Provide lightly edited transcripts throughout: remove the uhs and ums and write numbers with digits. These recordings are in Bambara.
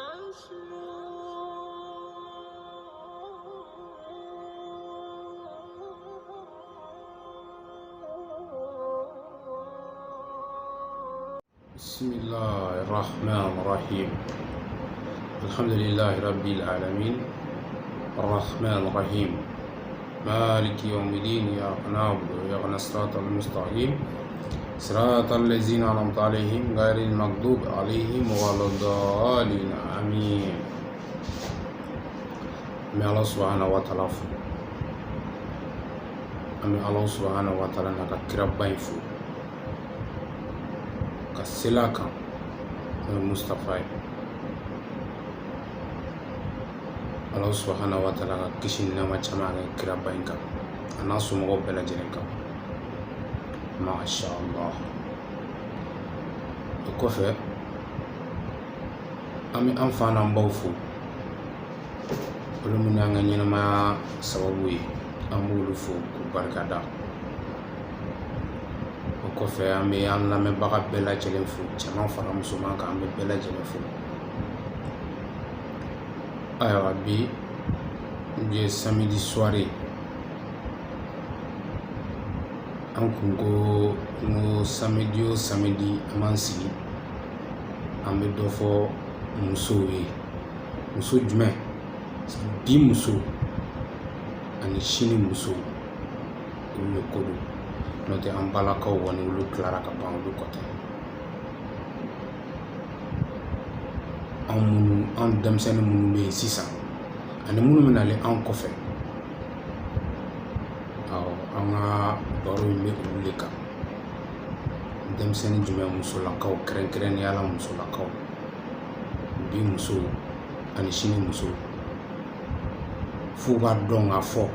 بسم الله الرحمن الرحيم الحمد لله رب العالمين الرحمن الرحيم مالك يوم الدين إياك نعبد وإياك نستعين المستقيم صراط الذين أنعمت عليهم غير المغضوب عليهم ولا الضالين آمين. May Allah subhanahu wa ta'ala fu. Ami Allah subhanahu wa ta'ala na ka kira bain fu. Ka sela kan Mustafa ye. Allah subhanahu wa ta'ala ka kisi nama caman kɛ kira bain kan a n'a somɔgɔw bɛɛ lajɛlen kan. Masha Allah. O kɔfɛ an bɛ an fa n'an baw fo. Olu minnu y'an ka ɲɛnamaya sababu ye an b'olu fo k'u barikada. O kɔfɛ an bɛ an lamɛnbaga bɛɛ lajɛlen fo, cɛman fara musoman kan, an bɛ bɛɛ lajɛlen fo. Ayiwa bi ye samedi soirée. An kun ko samedi o samedi an b'an sigi an bɛ dɔ fɔ musow ye. Muso jumɛn? Bi muso ani sini muso olu le ko don. N'o tɛ an balakaw kɔni olu tilara ka ban olu kɔ tɛ. An denmisɛnnin minnu bɛ yen sisan ani minnu bɛ nalen an kɔfɛ, an ka baro in bɛ olu le kan. Denmisɛnnin jumɛn? Musolakaw, kɛrɛnkɛrɛnnenya la musolakaw. Bi muso ani sini muso. F'u ka dɔn k'a fɔ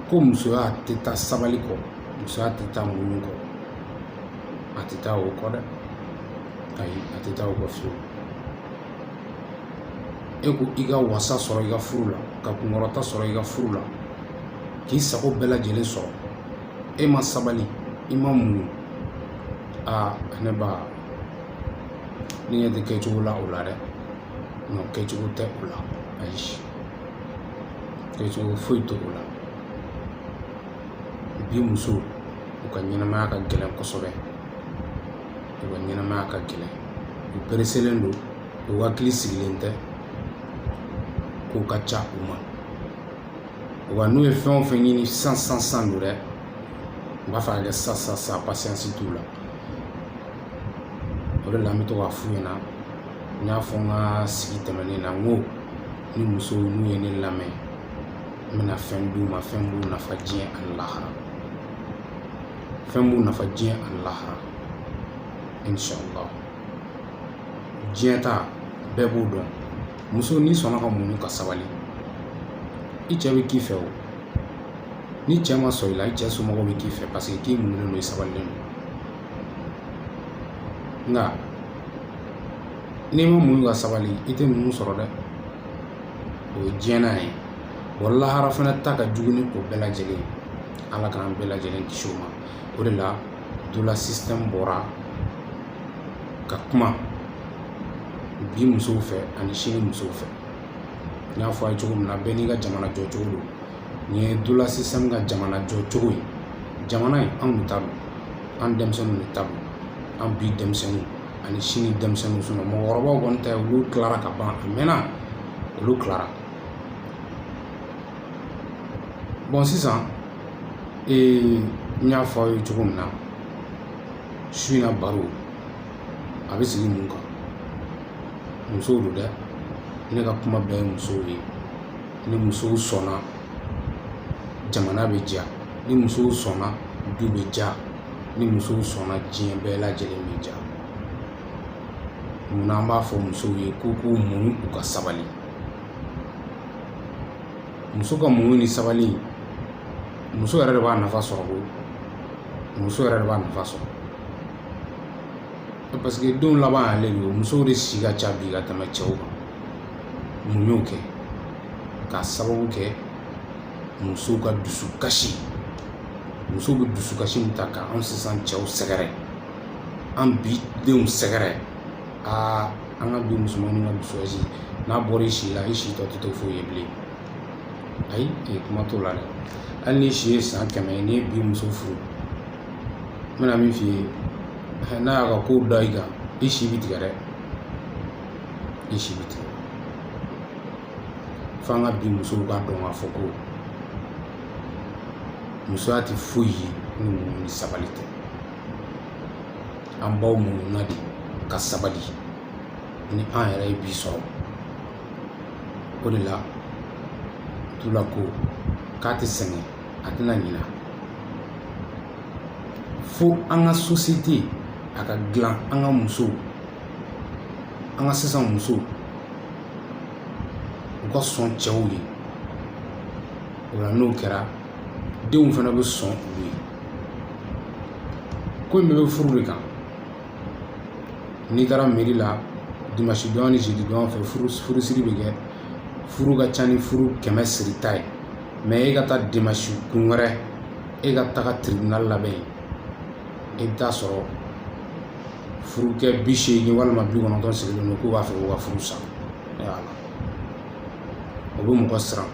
ko musoya tɛ taa sabali kɔ, musoya tɛ taa muɲu kɔ, a tɛ taa o kɔ dɛ. Ayi, a tɛ taa o kɔ fiyewu. E ko i ka wasa sɔrɔ i ka furu la, ka kunkɔrɔta sɔrɔ i ka furu la, k'i sago bɛɛ lajɛlen sɔrɔ, e ma sabali, i ma muɲu. Ne ba, ni ɲɛ tɛ kɛcogo la o la dɛ. Non, kɛcogo tɛ o la. Ayi, kɛcogo foyi tɛ o la. Bi muso u ka ɲɛnamaya ka gɛlɛn kosɛbɛ. U ka ɲɛnamaya ka gɛlɛn. U pereselen don, u hakili sigilen tɛ k'u ka ca u ma. Wa n'u ye fɛn o fɛn ɲini san don dɛ, u b'a fɛ ka kɛ sa patience t'u la. O de la an bɛ to k'a f'u ɲɛna, n y'a fɔ n ka sigi tɛmɛnen na, n ko ni musow n'u ye ne lamɛn, n bɛna fɛn d'u ma, fɛn b'u nafa diɲɛ ani lahara. Fɛn b'u nafa diɲɛ ani lahara. Inshallah. Diɲɛ ta bɛɛ b'o dɔn. Muso n'i sɔnna ka muɲu ka sabali, i cɛ bɛ k'i fɛ o. Ni cɛ ma sɔn i la, i cɛ somɔgɔw bɛ k'i fɛ parce que k'i muɲunen don, i sabalilen don. Nka n'i ma muɲu ka sabali, i tɛ ninnu sɔrɔ dɛ. O ye diɲɛna ye. Wa lahara fana ta ka jugu ni o bɛɛ lajɛlen ye. Ala k'an bɛɛ lajɛlen kisi o ma. O de la doula système bɔra ka kuma bi musow fɛ ani sini musow fɛ. N y'a fɔ a ye cogo min na, bɛɛ n'i ka jamana jɔcogo don. Nin ye doula système ka jamana jɔcogo ye. Jamana in anw de ta don, an denmisɛnninw de ta don, an bi denmisɛnninw ani sini denmisɛnninw. Mɔgɔkɔrɔbaw kɔni tɛ, olu tilara ka ban, a mɛnna, olu tilara. Bon sisan, n y'a fɔ aw ye cogo min na, su in na baro a bɛ sigi mun kan? Musow don dɛ. Ne ka kuma bɛɛ ye musow ye. Ni musow sɔnna, jamana bɛ diya. Ni musow sɔnna, du bɛ diya. Ni musow sɔnna, diɲɛ bɛɛ lajɛlen bɛ diya. Munna an b'a fɔ musow ye k'u muɲu, u ka sabali. Muso ka muɲu ni sabali, muso yɛrɛ de b'a nafa sɔrɔ koyi. Muso yɛrɛ de b'a nafa sɔrɔ. Parce que don laban y'ale de ye, musow de si ka ca bi ka tɛmɛ cɛw kan. Muɲu kɛ, k'a sababu kɛ musow ka dusukasi. Musow bɛ dusukasi min ta k'an sisan cɛw sɛgɛrɛ, an bi denw sɛgɛrɛ. an ka bi musomanninw ka dusukasi n'a bɔra i si la i si tɔ tɛ to foyi ye bilen ayi kuma t'o la dɛ hali ni si ye san 100 n'i ye bi muso furu n bɛna min f'i ye n'a y'a ka kow da i kan i si bi tigɛ dɛ i si bi tigɛ f'an ka bi musow k'a dɔn k'a fɔ ko musoya tɛ foyi ye ni muɲu ni sabali tɛ an baw muɲuna de ka sabali ni an yɛrɛ ye bi sɔrɔ o de la tula ko k'a tɛ sɛgɛn a tɛna ɲina fo an ka société a ka dilan an ka musow an ka sisan musow u ka sɔn cɛw ye o la n'o kɛra denw fana bɛ sɔn u ye ko in bɛɛ bɛ furu de kan n'i taara mairie la dimanche don ni jeudi don fɛ furusiri bɛ kɛ furu ka ca ni furu 100 sirita ye mais e ka taa dimanche kun wɛrɛ e ka taga tribunal labɛn e bɛ taa sɔrɔ furukɛ 80 walima 90 sigilen don k'u b'a fɛ k'u ka furu sa o bɛ mɔgɔ siran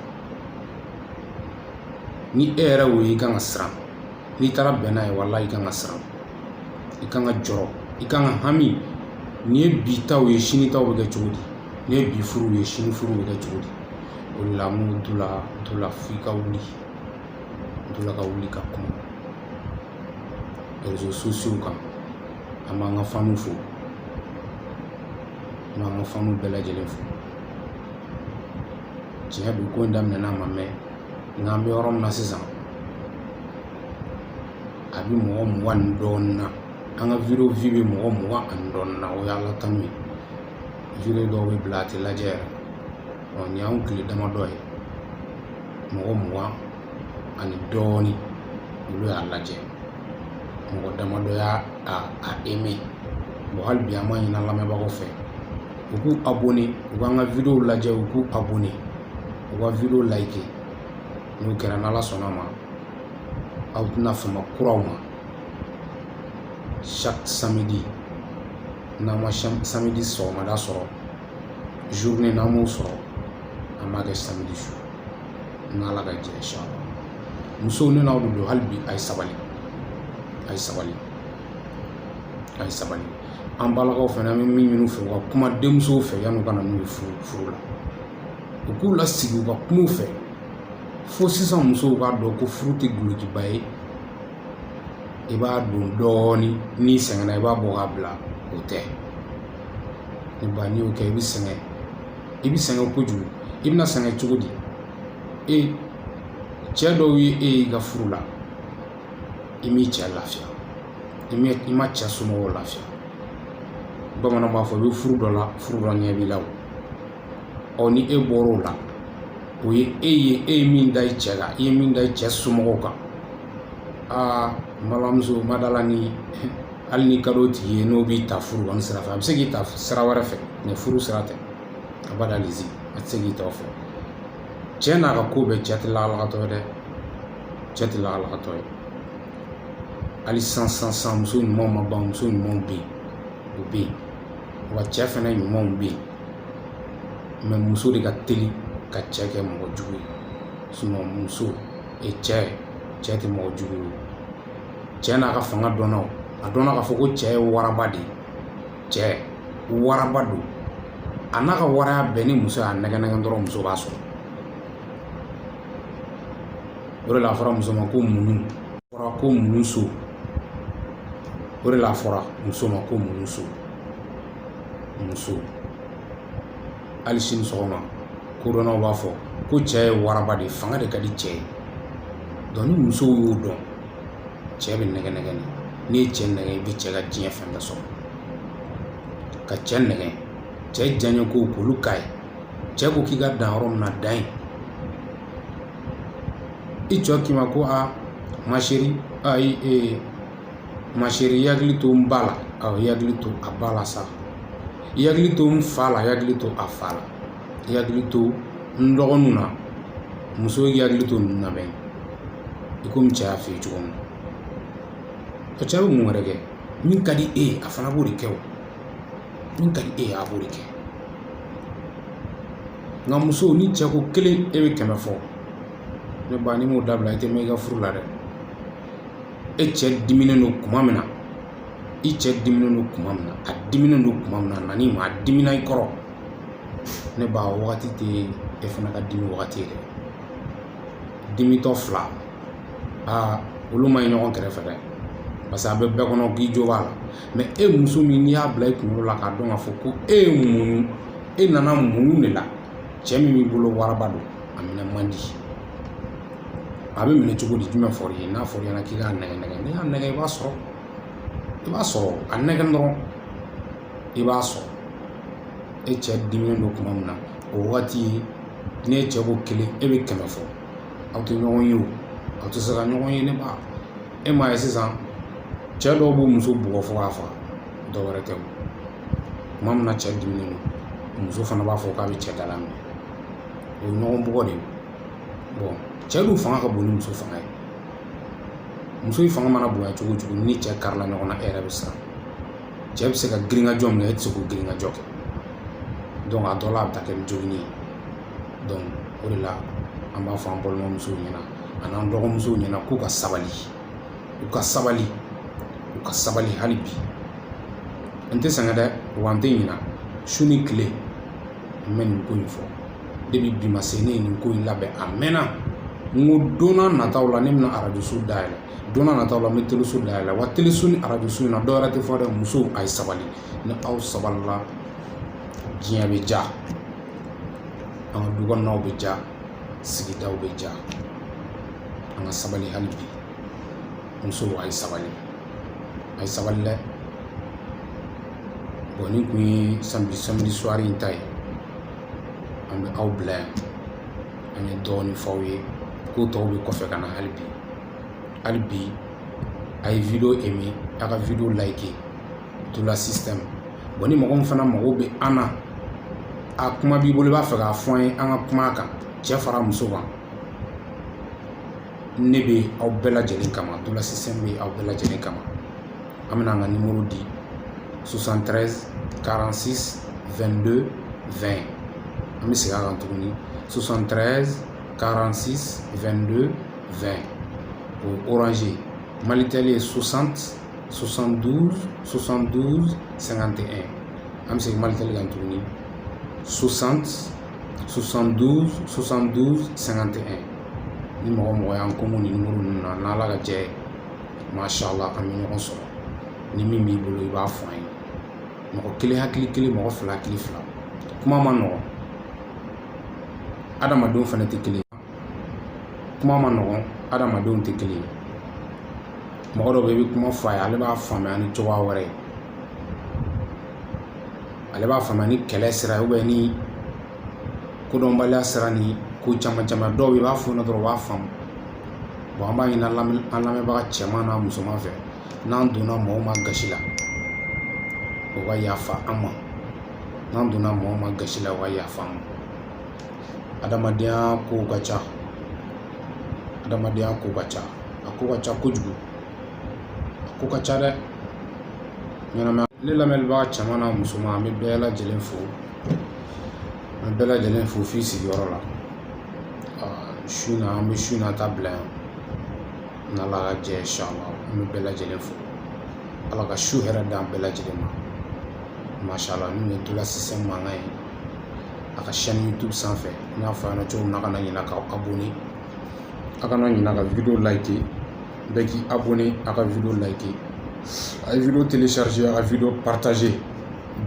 ni e yɛrɛ wo i kan ka siran n'i taara bɛn n'a ye wallahi i kan ka siran i kan ka jɔrɔ i kan ka hami ni ye bi taw ye sini taw bɛ kɛ cogo di ni ye bi furu ye sini furu bɛ kɛ cogo di o de la n ko dula f'i ka wuli dula ka wuli ka kuma réseaux sociaux kan an b'an ka faniw fo an b'an ka faniw bɛɛ lajɛlen fo tiɲɛ don ko in daminɛna a ma mɛn nka an bɛ yɔrɔ min na sisan a bɛ mɔgɔ 20 ni dɔɔnin na an ka vidéo bɛ mɔgɔ 20 ani dɔɔnin na o y'Ala tanu ye vidéo dɔw bɛ bila a tɛ lajɛ yɛrɛ nin y'anw tile damadɔ ye mɔgɔ 20 ani dɔɔnin olu y'a lajɛ mɔgɔ damadɔ y'a aimé bon hali bi an b'a ɲini lamɛnbagaw fɛ u k'u abonné u k'an ka vidéo lajɛ u k'u abonné u ka vidéo like n'o kɛra n'Ala sɔnna ma aw tɛna fama kuraw ma chaque samedi n'an ma samedi sɔgɔmada sɔrɔ journée n'an m'o sɔrɔ an b'a kɛ samedi su n'Ala ka jɛ inchallah musow ne n'aw de don hali bi a ye sabali a ye sabali a ye sabali an balakaw fana an bɛ min ɲini u fɛ u ka kuma denmusow fɛ yan'u ka na n'u ye furu la u k'u lasigi u ka kuma u fɛ fo sisan musow k'a dɔn ko furu tɛ dulokiba ye i b'a don dɔɔnin n'i sɛgɛnna i b'a bɔ k'a bila o tɛ ni ba n'i y'o kɛ i bɛ sɛgɛn kojugu i bɛna sɛgɛn cogo di cɛ dɔw ye e y'i ka furu la i m'i cɛ lafiya i ma cɛ somɔgɔw lafiya bamananw b'a fɔ i bɛ furu dɔ la furu dɔ ɲɛ b'i la o ni e bɔr'o la o ye e ye min da i cɛ kan i ye min da i cɛ somɔgɔw kan n balimamuso ma dala ni hali ni ka d'o tigi ye n'o b'i ta furu kɔni sira fɛ a bɛ se k'i ta sira wɛrɛ fɛ mais furu sira tɛ a b'a dalizi a tɛ se k'i ta o fɛ cɛ n'a ka ko bɛɛ cɛ tɛ lakalakatɔ ye dɛ cɛ tɛ lakalakatɔ ye hali sisan muso ɲumanw ma ban muso ɲumanw bɛ yen o bɛ yen wa cɛ fana ɲumanw bɛ yen mais muso de ka teli ka cɛ kɛ mɔgɔ jugu ye sinon muso cɛ tɛ mɔgɔ jugu ye cɛ n'a ka fanga dɔnna a dɔnna k'a fɔ ko cɛ ye waraba de ye cɛ waraba don a n'a ka waraya bɛɛ ni muso y'a nɛgɛ dɔrɔn muso b'a sɔrɔ o de la a fɔra muso ma ko muɲu fɔra ko muɲu so o de la a fɔra muso ma ko muɲu so muso hali sini sɔgɔma kodɔnnaw b'a fɔ ko cɛ ye waraba de ye fanga de ka di cɛ ye donc ni musow y'o dɔn cɛ bɛ nɛgɛ n'i ye cɛ nɛgɛ i bɛ cɛ ka diɲɛ fɛn bɛɛ sɔrɔ ka cɛ nɛgɛ cɛ diyaɲɛ ko k'olu ka ye cɛ ko k'i ka dan yɔrɔ min na dan ye i cɛ k'i ma ko ma chérie ma chérie i hakili to n ba la i hakili to a ba la sa i hakili to n fa la i hakili to a fa la i hakili to n dɔgɔninw na muso y'i hakili to ninnu na bɛn i komi cɛ y'a f'i ye cogo min na o cɛ bɛ mun wɛrɛ kɛ min ka di e ye a fana b'o de kɛ o min ka di e ye a b'o de kɛ nka muso ni cɛ ko kelen e bɛ 100 fɔ ne ba ni m'o dabila i tɛ mɛn i ka furu la dɛ e cɛ diminen don kuma min na i cɛ diminen don kuma min na a diminen don kuma min na nani ma a dimina i kɔrɔ ne ba o wagati tɛ e fana ka dimi wagati ye dɛ dimitɔ 2 olu ma ɲi ɲɔgɔn kɛrɛfɛ dɛ parce que a bɛ bɛɛ kɔnɔ k'i jo b'a la mais e muso min n'i y'a bila i kunkolo la k'a dɔn k'a fɔ ko e ye munu e nana munu de la cɛ min b'i bolo waraba don a minɛ man di a bɛ minɛ cogo di jumɛn fɔr'i ye n'a fɔr'i ɲɛna k'i k'a nɛgɛ nɛgɛ n'i y'a nɛgɛ i b'a sɔrɔ a nɛgɛ dɔrɔn i b'a sɔrɔ e cɛ diminen don kuma min na o wagati ye ni e cɛ ko kelen e bɛ 100 fɔ aw tɛ ɲɔgɔn ye o aw tɛ se ka ɲɔgɔn ye ne ba e m'a ye sisan cɛ dɔw b'u muso bugɔ fo k'a faga dɔ wɛrɛ tɛ o kuma min na cɛ diminen don muso fana b'a fɔ k'a bɛ cɛ dala minɛ o ye ɲɔgɔn bugɔ de ye bon cɛ dun fanga ka bon ni muso fanga ye muso in fanga mana bonya cogo cogo ni cɛ karila ɲɔgɔn na e yɛrɛ bɛ siran cɛ bɛ se ka girinkajɔ minɛ e tɛ se k'o girinkajɔ kɛ donc a dɔ la a bɛ taa kɛ ni jogini ye donc o de la an b'a fɔ an balimamusow ɲɛna an'an dɔgɔmusow ɲɛna k'u ka sabali u ka sabali hali bi n tɛ sɛgɛn dɛ wa n tɛ ɲina su ni tile n bɛ nin ko in fɔ depuis bi ma se ne ye nin ko in labɛn a mɛnna n ko don n'a nataw la ne bɛna arajoso dayɛlɛ don n'a nataw la n bɛ teleso dayɛlɛ wa teleso ni arajoso in na dɔ wɛrɛ tɛ fɔ dɛ musow a ye sabali ni aw sabalila diɲɛ bɛ ja an ka dukɔnɔnaw bɛ ja sigidaw bɛ ja an ka sabali hali bi musow a ye sabali dɛ bon ni kun ye samedi soir in ta ye an bɛ aw bila yan an ye dɔɔni f'aw ye ko tɔw bɛ kɔfɛ ka na hali bi a ye video aimé a ka video liké tout la système bon ni mɔgɔ min fana mago bɛ an na a kuma b'i bolo i b'a fɛ k'a fɔ an ye an ka kuma a kan cɛ fara muso kan ne bɛ aw bɛɛ lajɛlen kama tout la système bɛ aw bɛɛ lajɛlen kama an bɛna an ka numéro di 73 46 22 20 an bɛ segin a kan tuguni 73 46 22 20 o orange Malitel ye 60 72 72 51 an bɛ segin Malitel kan tuguni 60 72 72 51 ni mɔgɔ y'an komo ni numéro ninnu na n'Ala ka jɛ mashallah an bɛ ɲɔgɔn sɔrɔ ni min b'i bolo i b'a fɔ an ye mɔgɔ kelen hakili kelen mɔgɔ fila hakili fila kuma ma nɔgɔn adamadenw fana tɛ kelen kuma ma nɔgɔn adamadenw tɛ kelen mɔgɔ dɔ bɛ i bɛ kuma fɔ a ye ale b'a faamuya ni cogoya wɛrɛ ye ale b'a faamuya ni kɛlɛ sira ye ni kodɔnbaliya sira ni ko caman caman dɔw i b'a fɔ ɲɛna dɔrɔn u b'a faamu bon an b'a ɲini an lamɛnbaga cɛman n'a musoman fɛ n'an donna mɔgɔw ma gasi la o ka yafa an ma n'an donna mɔgɔw ma gasi la o ka yafa an ma adamadenya kow ka ca a ko ka ca kojugu a ko ka ca dɛ ɲɛnamaya ne lamɛnbaga cɛman n'a musoman an bɛ bɛɛ lajɛlen fo an bɛɛ lajɛlen fo f'i sigiyɔrɔ la su na an bɛ su na ta bila yan n'Ala ka jɛ inshallah an bɛ bɛɛ lajɛlen fo Ala ka su hɛrɛ d'an bɛɛ lajɛlen ma mashallah n'u ye tout la système mankan ye a ka chaîne YouTube sanfɛ n y'a fɔ a ɲɛna cogo min na a kana ɲinɛ k'aw abonné a kana ɲinɛ ka video liker bɛɛ k'i abonné a ka video liker a ye video télécharger a ka video partager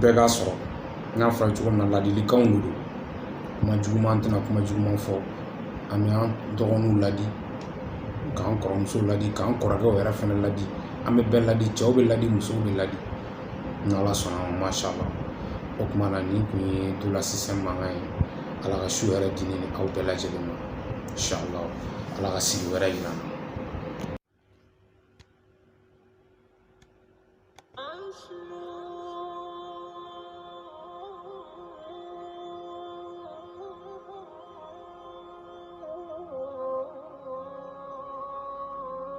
bɛɛ k'a sɔrɔ n y'a fɔ a ye cogo min na ladilikanw de don kuma juguman an tɛna kuma juguman fɔ an bɛ an dɔgɔninw ladi k'an kɔrɔmusow ladi k'an kɔrɔkɛw yɛrɛ fana ladi an bɛ bɛɛ ladi cɛw bɛ ladi musow bɛ ladi ni Ala sɔnna ma mashallah o kuma na nin kun ye tout la système mankan ye Ala ka su hɛrɛ di ne ni aw bɛɛ lajɛlen ma inshallah Ala ka sigi wɛrɛ yira an na